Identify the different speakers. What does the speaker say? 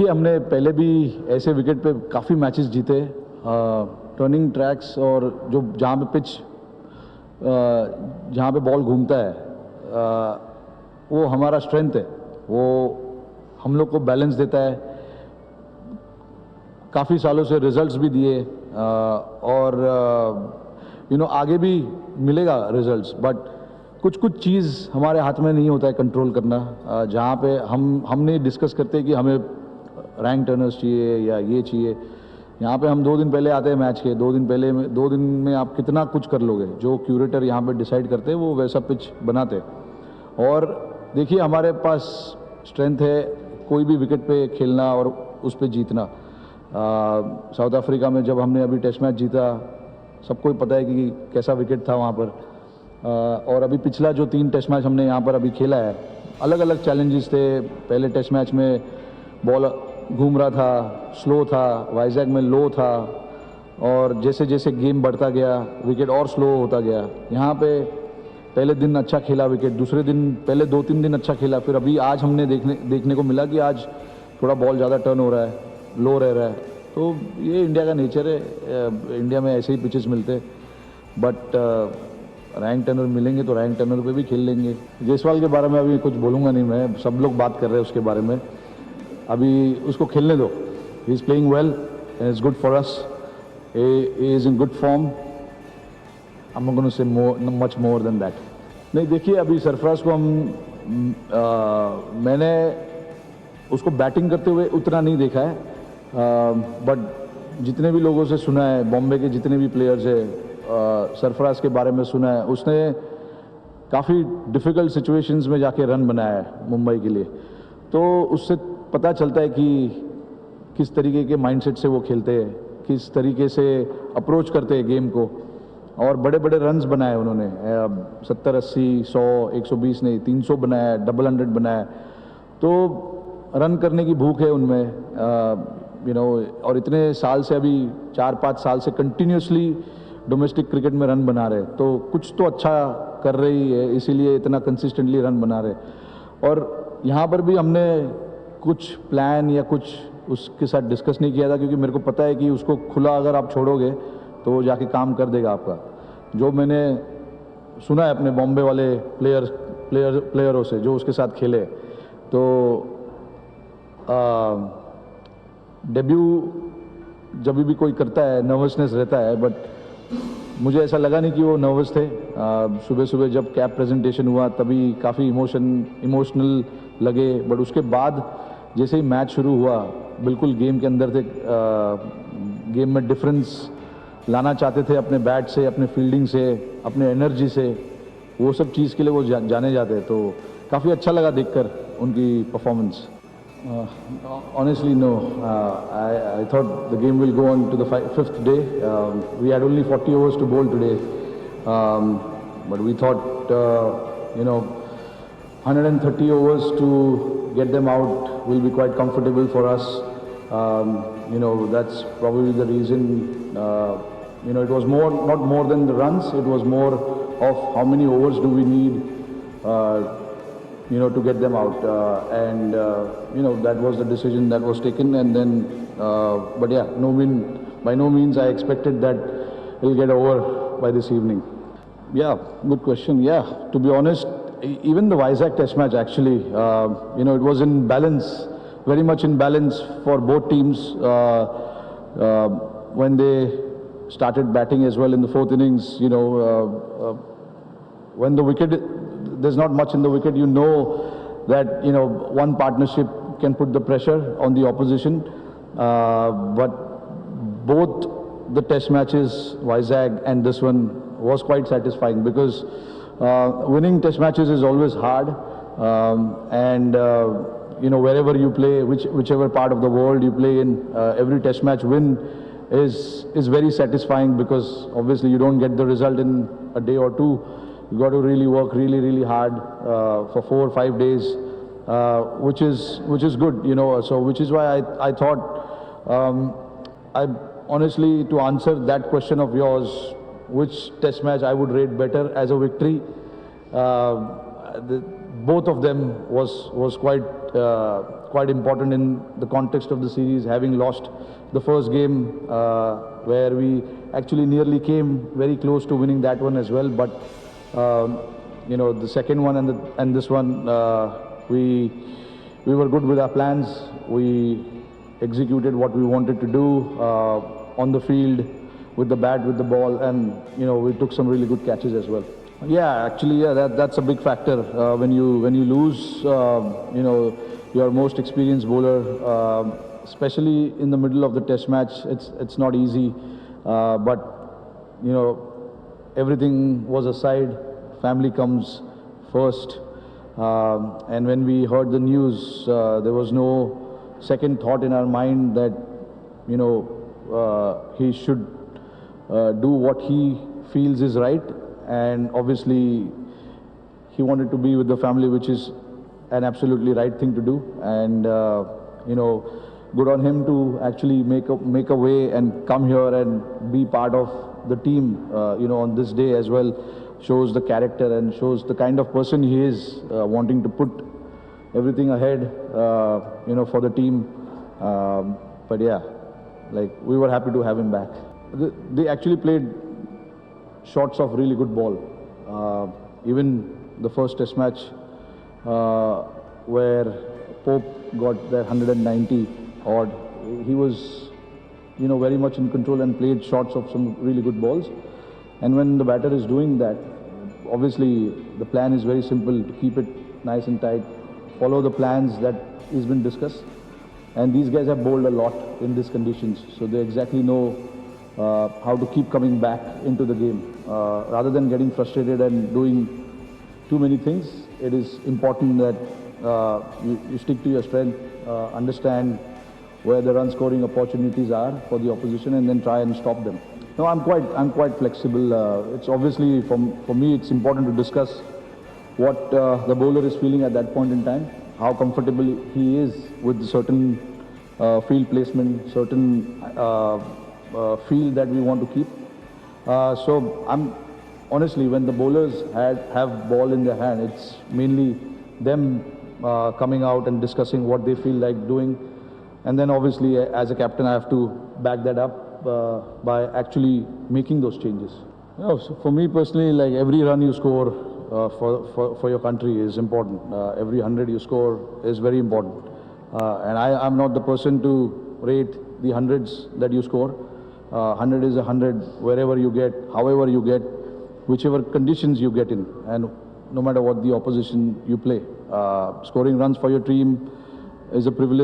Speaker 1: देखिए हमने पहले भी ऐसे विकेट पे काफ़ी मैचेस जीते, टर्निंग ट्रैक्स और जो जहाँ पे पिच जहाँ पे बॉल घूमता है वो हमारा स्ट्रेंथ है, वो हम लोग को बैलेंस देता है, काफ़ी सालों से रिजल्ट्स भी दिए और आगे भी मिलेगा रिजल्ट्स, बट कुछ कुछ चीज़ हमारे हाथ में नहीं होता है कंट्रोल करना, जहाँ पे हम नहीं डिस्कस करते कि हमें रैंक टर्नर्स चाहिए या ये चाहिए। यहाँ पे हम 2 दिन पहले आते हैं मैच के, 2 दिन पहले 2 दिन में आप कितना कुछ कर लोगे, जो क्यूरेटर यहाँ पे डिसाइड करते हैं वो वैसा पिच बनाते हैं। और देखिए हमारे पास स्ट्रेंथ है कोई भी विकेट पे खेलना और उस पे जीतना। साउथ अफ्रीका में जब हमने अभी टेस्ट मैच जीता, सबको ही पता है कि कैसा विकेट था वहाँ पर, और अभी पिछला जो 3 टेस्ट मैच हमने यहाँ पर अभी खेला है, अलग अलग चैलेंजेस थे। पहले टेस्ट मैच में बॉल घूम रहा था, स्लो था, वाइजैग में लो था, और जैसे जैसे गेम बढ़ता गया विकेट और स्लो होता गया। यहाँ पे पहले दिन अच्छा खेला विकेट, दूसरे दिन पहले 2-3 दिन अच्छा खेला, फिर अभी आज हमने देखने को मिला कि आज थोड़ा बॉल ज़्यादा टर्न हो रहा है, लो रह रहा है। तो ये इंडिया का नेचर है, इंडिया में ऐसे ही पिचेस मिलते हैं, बट रैंक टर्नर मिलेंगे तो रैंक टर्नर पे भी खेल लेंगे। जायसवाल के बारे में अभी कुछ बोलूँगा नहीं मैं, सब लोग बात कर रहे हैं उसके बारे में, अभी उसको खेलने दो। He is playing well and it's good for us, he is in good form. I am not going to say much more than that. नहीं देखिए अभी सरफराज को मैंने उसको बैटिंग करते हुए उतना नहीं देखा है, बट जितने भी लोगों से सुना है, बॉम्बे के जितने भी प्लेयर्स हैं, सरफराज के बारे में सुना है, उसने काफ़ी डिफ़िकल्ट सिचुएशंस में जाके रन बनाया है मुंबई के लिए। तो उससे पता चलता है कि किस तरीके के माइंडसेट से वो खेलते हैं, किस तरीके से अप्रोच करते हैं गेम को, और बड़े बड़े रन्स बनाए उन्होंने, 70, 80, 100, 120 नहीं 300 बनाया, डबल 100 बनाया। तो रन करने की भूख है उनमें, और इतने साल से, अभी 4-5 साल से कंटिन्यूसली डोमेस्टिक क्रिकेट में रन बना रहे, तो कुछ तो अच्छा कर रही है, इसीलिए इतना कंसिस्टेंटली रन बना रहे। और यहाँ पर भी हमने कुछ प्लान या कुछ उसके साथ डिस्कस नहीं किया था, क्योंकि मेरे को पता है कि उसको खुला अगर आप छोड़ोगे तो वो जाके काम कर देगा आपका। जो मैंने सुना है अपने बॉम्बे वाले प्लेयरों से जो उसके साथ खेले, तो डेब्यू जब भी कोई करता है नर्वसनेस रहता है, बट मुझे ऐसा लगा नहीं कि वो नर्वस थे। सुबह सुबह जब कैप प्रेजेंटेशन हुआ तभी काफ़ी इमोशनल लगे, बट उसके बाद जैसे ही मैच शुरू हुआ बिल्कुल गेम के अंदर थे, गेम में डिफरेंस लाना चाहते थे अपने बैट से, अपने फील्डिंग से, अपने एनर्जी से, वो सब चीज़ के लिए वो जाने जाते हैं। तो काफ़ी अच्छा लगा देखकर उनकी performance. Honestly, no. I thought the game will go on to the 5th day. We had only 40 overs to bowl today, but we thought, 130 overs to get them out will be quite comfortable for us. That's probably the reason. It was not more than the runs. It was more of how many overs do we need. To get them out, and that was the decision that was taken. And then, but yeah, by no means I expected that it'll get over by this evening. Yeah, good question. Yeah, to be honest, even the Vizag Test match actually, it was in balance, very much in balance for both teams. When they started batting as well in the 4th innings, when the wicket, there's not much in the wicket, that one partnership can put the pressure on the opposition, but both the test matches, Vizag and this one, was quite satisfying, because winning test matches is always hard, and wherever you play, whichever part of the world you play in, every test match win is very satisfying, because obviously you don't get the result in a day or two. You got to really work really hard for 4 or 5 days, which is good, so which is why I thought, I honestly, to answer that question of yours, which test match I would rate better as a victory, both of them was quite important in the context of the series, having lost the first game where we actually nearly came very close to winning that one as well. But the second one and this one, we were good with our plans. We executed what we wanted to do on the field, with the bat, with the ball, and we took some really good catches as well. Yeah, actually, yeah, that's a big factor. When you lose, your most experienced bowler, especially in the middle of the Test match, it's not easy. But everything was aside. Family comes first. And when we heard the news, there was no second thought in our mind that he should do what he feels is right. And obviously he wanted to be with the family, which is an absolutely right thing to do. And good on him to actually make a way and come here and be part of the team on this day as well. Shows the character and shows the kind of person he is, wanting to put everything ahead for the team. But yeah, like, we were happy to have him back. They actually played shots of really good ball. Even the first Test match where Pope got their 190 odd, he was very much in control and played shots of some really good balls. And when the batter is doing that, obviously the plan is very simple: to keep it nice and tight, follow the plans that has been discussed. And these guys have bowled a lot in these conditions, so they exactly know how to keep coming back into the game. Rather than getting frustrated and doing too many things, it is important that you stick to your strength, understand where the run scoring opportunities are for the opposition, and then try and stop them. No, I'm quite flexible. It's obviously, for me, it's important to discuss what the bowler is feeling at that point in time, how comfortable he is with certain field placement, certain field that we want to keep. So I'm honestly, when the bowlers have ball in their hand, it's mainly them coming out and discussing what they feel like doing. And then obviously, as a captain, I have to back that up by actually making those changes. So for me personally, like, every run you score for your country is important. Every 100 you score is very important. And I'm not the person to rate the hundreds that you score. 100 is 100, wherever you get, however you get, whichever conditions you get in, and no matter what the opposition you play. Scoring runs for your team is a privilege.